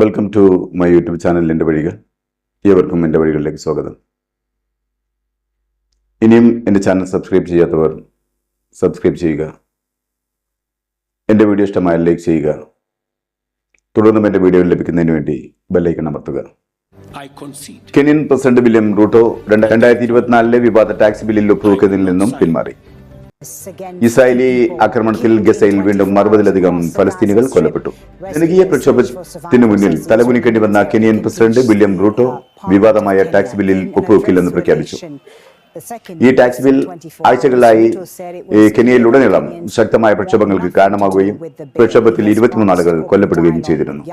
Welcome to my YouTube channel എൻ്റെ വഴികൾ. ഏവർക്കും എൻ്റെ വഴികളിലേക്ക് സ്വാഗതം. ഇനിയും എൻ്റെ ചാനൽ സബ്സ്ക്രൈബ് ചെയ്യാത്തവർ സബ്സ്ക്രൈബ് ചെയ്യുക. എൻ്റെ വീഡിയോ ഇഷ്ടമായാൽ ലൈക്ക് ചെയ്യുക. തുടർന്നും എൻ്റെ വീഡിയോ ലഭിക്കുന്നതിന് വേണ്ടി ബെല്ലൈക്കൺ അമർത്തുക. കെനിയൻ പ്രസിഡന്റ് വില്യം റൂട്ടോ 2024 വിവാദ ടാക്സ് ബില്ലിൽ ഒപ്പുവെക്കുന്നതിൽ നിന്നും പിന്മാറി. ഇസ്രായേലി ആക്രമണത്തിൽ ഗസയിൽ വീണ്ടും 60-ലധികം ഫലസ്തീനികൾ കൊല്ലപ്പെട്ടു. ജനകീയ പ്രക്ഷോഭത്തിന് മുന്നിൽ തലകുനിക്കേണ്ടി വന്ന കെനിയൻ പ്രസിഡന്റ് വില്യം റൂട്ടോ വിവാദമായ ടാക്സ് ബില്ലിൽ ഒപ്പുവെക്കില്ലെന്ന് പ്രഖ്യാപിച്ചു. ഈ ടാക്സ് ബിൽ ആഴ്ചകളിലായി കെനിയയിലുടനീളം ശക്തമായ പ്രക്ഷോഭങ്ങൾക്ക് കാരണമാകുകയും പ്രക്ഷോഭത്തിൽ 23 ആളുകൾ കൊല്ലപ്പെടുകയും ചെയ്തിരുന്നു.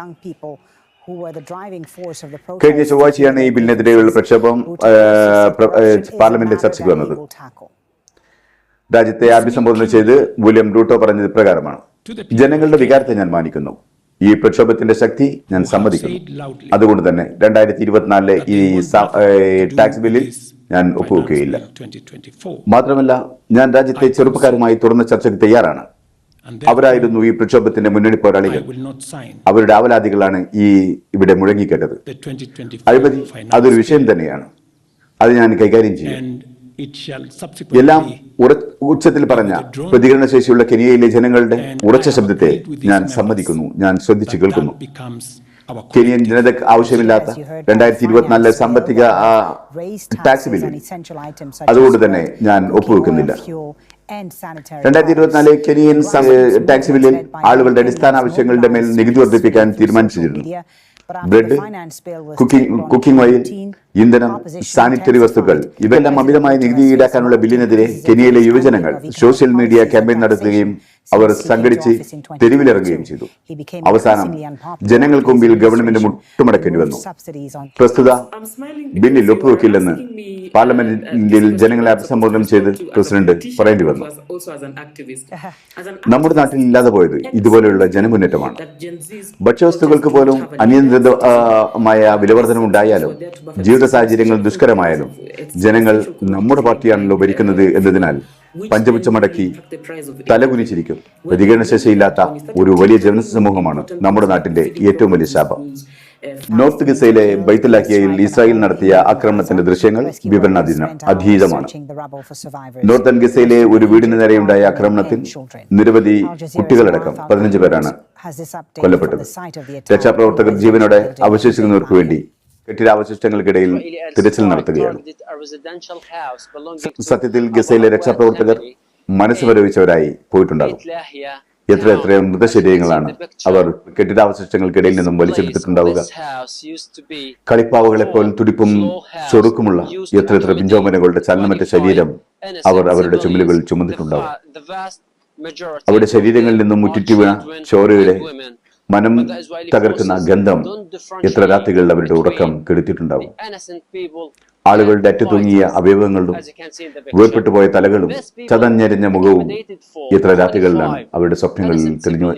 കഴിഞ്ഞ ചൊവ്വാഴ്ചയാണ് ഈ ബില്ലിനെതിരെയുള്ള പ്രക്ഷോഭം പാർലമെന്റിൽ ചർച്ചയ്ക്ക് വന്നത്. രാജ്യത്തെ അഭിസംബോധന ചെയ്ത് വില്യം റൂട്ടോ പറഞ്ഞത് പ്രകാരമാണ്: ജനങ്ങളുടെ വികാരത്തെ ഞാൻ മാനിക്കുന്നു. ഈ പ്രക്ഷോഭത്തിന്റെ ശക്തി ഞാൻ സമ്മതിക്കുന്നു. അതുകൊണ്ട് തന്നെ 2024 ഈ ടാക്സ് ബില്ലിൽ ഞാൻ ഒപ്പുവെക്കുകയില്ല. മാത്രമല്ല, ഞാൻ രാജ്യത്തെ ചെറുപ്പക്കാരുമായി തുറന്ന ചർച്ചയ്ക്ക് തയ്യാറാണ്. അവരായിരുന്നു ഈ പ്രക്ഷോഭത്തിന്റെ മുന്നണി പോരാളികൾ. അവരുടെ ആവലാതികളാണ് ഇവിടെ മുഴങ്ങിക്കേട്ടത്. അഴിമതി അതൊരു വിഷയം തന്നെയാണ്. അത് ഞാൻ കൈകാര്യം ചെയ്യും. എല്ലാം ഉച്ചത്തിൽ പറഞ്ഞ പ്രതികരണശേഷിയുള്ള കെനിയയിലെ ജനങ്ങളുടെ ഉറച്ച ശബ്ദത്തെ ഞാൻ സമ്മതിക്കുന്നു. ഞാൻ ശ്രദ്ധിച്ചു കേൾക്കുന്നു. കെനിയൻ ജനതയ്ക്ക് ആവശ്യമില്ലാത്ത 2024 സാമ്പത്തിക ടാക്സ് ബില്ലിൽ അതുകൊണ്ട് തന്നെ ഞാൻ ഒപ്പുവെക്കുന്നില്ല. 2024 കെനിയൻ ടാക്സ് ബില്ലിൽ ആളുകളുടെ അടിസ്ഥാന ആവശ്യങ്ങളുടെ മേൽ നികുതി വർദ്ധിപ്പിക്കാൻ തീരുമാനിച്ചിരുന്നു. ബ്രെഡ്, കുക്കിംഗ് ഓയിൽ, ഇന്ധനം, സാനിറ്ററി വസ്തുക്കൾ ഇവയെല്ലാം അമിതമായ നികുതി ഈടാക്കാനുള്ള ബില്ലിനെതിരെ കെനിയയിലെ യുവജനങ്ങൾ സോഷ്യൽ മീഡിയ ക്യാമ്പയിൻ നടത്തുകയും അവർ സംഘടിച്ച് തെരുവിലിറങ്ങുകയും ചെയ്തു. അവസാനം ജനങ്ങൾക്ക് മുമ്പിൽ ഗവൺമെന്റ് മുട്ടുമടക്കേണ്ടി വന്നു. പ്രസ്തുത ബില്ലിൽ ഒപ്പുവെക്കില്ലെന്ന് പാർലമെന്റിൽ ജനങ്ങളെ അഭിസംബോധന ചെയ്ത് പ്രസിഡന്റ് പറയേണ്ടി വന്നു. നമ്മുടെ നാട്ടിൽ ഇല്ലാതെ പോയത് ഇതുപോലെയുള്ള ജനമുന്നേറ്റമാണ്. ഭക്ഷ്യവസ്തുക്കൾക്ക് പോലും അനിയന്ത്രിതമായ വിലവർധനം ഉണ്ടായാലും ജീവിത സാഹചര്യങ്ങൾ ദുഷ്കരമായാലും ജനങ്ങൾ നമ്മുടെ പാർട്ടിയാണല്ലോ ഭരിക്കുന്നത് എന്നതിനാൽ പഞ്ചപുച്ഛമടക്കി തലകുനിച്ചിരിക്കും. പ്രതികരണശേഷിയില്ലാത്ത ഒരു വലിയ ജനസമൂഹമാണ് നമ്മുടെ നാട്ടിന്റെ ഏറ്റവും വലിയ ശാപം. നോർത്ത് ഗസയിലെ ബൈത്തുലാഹിയയിൽ ഇസ്രായേൽ നടത്തിയ ആക്രമണത്തിന്റെ ദൃശ്യങ്ങൾ വിവരണാതീതമാണ്. നോർത്തേൺ ഗസയിലെ ഒരു വീടിന് നേരെയുണ്ടായ ആക്രമണത്തിൽ നിരവധി കുട്ടികളടക്കം 15 പേരാണ് കൊല്ലപ്പെട്ടത്. രക്ഷാപ്രവർത്തകർ ജീവനോടെ അവശേഷിക്കുന്നവർക്ക് വേണ്ടി കെട്ടിടാവശിഷ്ടങ്ങൾക്കിടയിൽ തിരച്ചിൽ നടത്തുകയാണ്. സത്യത്തിൽ ഗസയിലെ രക്ഷാപ്രവർത്തകർ മനസ്സ് മരവിച്ചവരായി പോയിട്ടുണ്ടാകും. എത്രയെത്ര മൃതശരീരങ്ങളാണ് അവർ കെട്ടിടാവശിഷ്ടങ്ങൾക്കിടയിൽ നിന്നും വലിച്ചെടുത്തിട്ടുണ്ടാവുക. കളിപ്പാവകളെപ്പോലും തുടിപ്പും ചൊറുക്കുമുള്ള എത്രയെത്ര പിഞ്ചോമനകളുടെ ചലനമറ്റ ശരീരം അവർ അവരുടെ ചുമലുകൾ ചുമന്നിട്ടുണ്ടാവും. അവരുടെ ശരീരങ്ങളിൽ നിന്നും മുറ്റിറ്റി വീണ ചോരയുടെ മനം തകർക്കുന്ന ഗന്ധം എത്ര രാത്രികളിൽ അവരുടെ ഉറക്കം കെടുത്തിട്ടുണ്ടാവും. ആളുകളുടെ അറ്റുതൂങ്ങിയ അവയവങ്ങളും വേർപെട്ടു പോയ തലകളും ചതഞ്ഞെരിഞ്ഞ മുഖവും എത്ര രാത്രികളിലാണ് അവരുടെ സ്വപ്നങ്ങളിൽ തെളിഞ്ഞു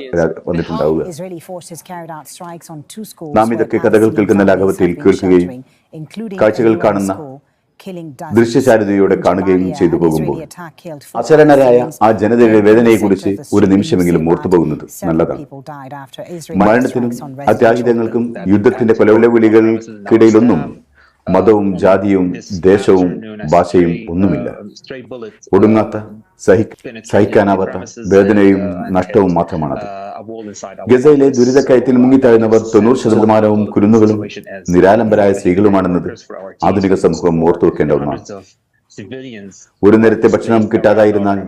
വന്നിട്ടുണ്ടാവുക. നാം ഇതൊക്കെ കഥകൾ കേൾക്കുന്ന ലാഘവത്തിൽ കേൾക്കുകയും കാഴ്ചകൾ കാണുന്ന ദൃശ്യചാരുതയോടെ കാണുകയും ചെയ്തു പോകുമ്പോൾ അശരണരായ ആ ജനതയുടെ വേദനയെക്കുറിച്ച് ഒരു നിമിഷമെങ്കിലും ഓർത്തുപോകുന്നത് നല്ലതാണ്. മരണത്തിനും അത്യാഹിതങ്ങൾക്കും യുദ്ധത്തിന്റെ കൊലവിളികൾക്കിടയിലൊന്നും മതവും ജാതിയും ദേശവും ഭാഷയും ഒന്നുമില്ല. ഒടുങ്ങാത്ത സഹിക്കാനാവാത്ത വേദനയും നഷ്ടവും മാത്രമാണത്. ഗസയിലെ ദുരിതക്കയത്തിൽ മുങ്ങിത്താഴുന്നവർ 90% കുരുന്നുകളും നിരാലംബരായ സ്ത്രീകളുമാണെന്നത് ആധുനിക സമൂഹം ഓർത്തുവെക്കേണ്ട ഒന്നാണ്. ഒരു നേരത്തെ ഭക്ഷണം കിട്ടാതായിരുന്നാൽ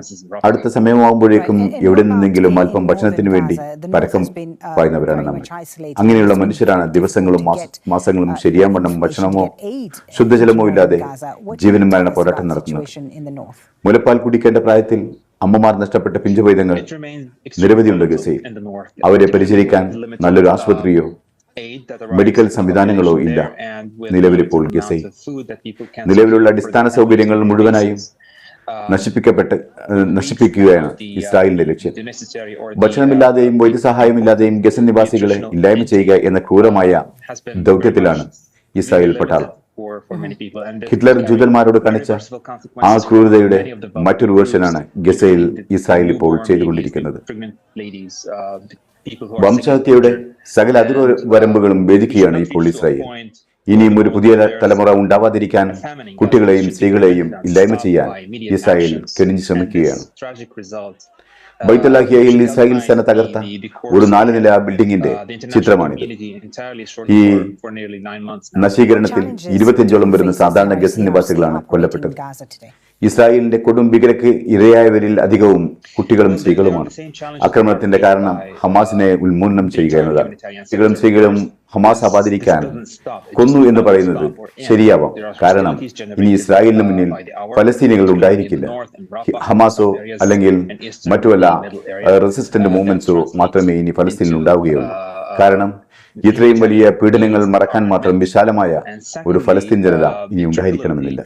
അടുത്ത സമയമാകുമ്പോഴേക്കും എവിടെ നിന്നെങ്കിലും അല്പം ഭക്ഷണത്തിന് വേണ്ടി പരക്കം പായുന്നവരാണ് നമ്മൾ. അങ്ങനെയുള്ള മനുഷ്യരാണ് ദിവസങ്ങളും മാസങ്ങളും ശരിയാവണ്ണം ഭക്ഷണമോ ശുദ്ധജലമോ ഇല്ലാതെ ജീവനും മരണ പോരാട്ടം നടത്തുന്നത്. മുലപ്പാൽ കുടിക്കേണ്ട പ്രായത്തിൽ അമ്മമാർ നഷ്ടപ്പെട്ട പിഞ്ചുപൈതങ്ങൾ നിരവധിയുണ്ട് ഗസയിൽ. അവരെ പരിചരിക്കാൻ നല്ലൊരു ആശുപത്രിയോ മെഡിക്കൽ സംവിധാനങ്ങളോ ഇല്ല നിലവിലിപ്പോൾ ഗസയിൽ. നിലവിലുള്ള അടിസ്ഥാന സൗകര്യങ്ങൾ മുഴുവനായും നശിപ്പിക്കുകയാണ് ഇസ്രായേലിന്റെ ലക്ഷ്യം. ഭക്ഷണമില്ലാതെയും വൈദ്യസഹായമില്ലാതെയും ഗസൻ നിവാസികളെ ഇല്ലായ്മ ചെയ്യുക എന്ന ക്രൂരമായ ദൗത്യത്തിലാണ് ഇസ്രായേൽ പട്ടാളം. ഹിറ്റ്ലർ ജൂതന്മാരോട് കാണിച്ച ആ ക്രൂരതയുടെ മറ്റൊരു വേർഷനാണ് ഗസയിൽ ഇസ്രായേൽ ഇപ്പോൾ ചെയ്തുകൊണ്ടിരിക്കുന്നത്. വംശഹത്യയുടെ സകല അതിർവരമ്പുകളും ഭേദിക്കുകയാണ് ഇപ്പോൾ ഇസ്രായേൽ. ഇനിയും ഒരു പുതിയ തലമുറ ഉണ്ടാവാതിരിക്കാൻ കുട്ടികളെയും സ്ത്രീകളെയും ഇല്ലായ്മ ചെയ്യാൻ ഇസ്രായേൽ കെണിഞ്ഞ് ശ്രമിക്കുകയാണ്. ബൈത്തുല്ലാഹിയയിൽ ഇസ്രായേൽ സേന തകർത്ത ഒരു 4 നില ബിൽഡിംഗിന്റെ ചിത്രമാണിത്. ഈ നശീകരണത്തിൽ 25ഓളം വരുന്ന സാധാരണ ഗസ നിവാസികളാണ് കൊല്ലപ്പെട്ടത്. ഇസ്രായേലിന്റെ കൊടും ഭീകരക്ക് ഇരയായവരിൽ അധികവും കുട്ടികളും സ്ത്രീകളുമാണ്. ആക്രമണത്തിന്റെ കാരണം ഹമാസിനെ ഉന്മൂലനം ചെയ്യുക എന്നതാണ്. കുട്ടികളും സ്ത്രീകളും ഹമാസ് ആവാതിരിക്കാൻ കൊന്നു എന്ന് പറയുന്നത് ശരിയാവാം. കാരണം ഇനി ഇസ്രായേലിന് മുന്നിൽ ഫലസ്തീനികൾ ഉണ്ടായിരിക്കില്ല. ഹമാസോ അല്ലെങ്കിൽ മറ്റു വല്ല റെസിസ്റ്റന്റ് മൂവ്മെന്റ്സോ മാത്രമേ ഇനി ഫലസ്തീനിൽ ഉണ്ടാവുകയുള്ളൂ. കാരണം ഇത്രയും വലിയ പീഡനങ്ങൾ മറക്കാൻ മാത്രം വിശാലമായ ഒരു ഫലസ്തീൻ ജനത ഇനി ഉണ്ടായിരിക്കണമെന്നില്ല.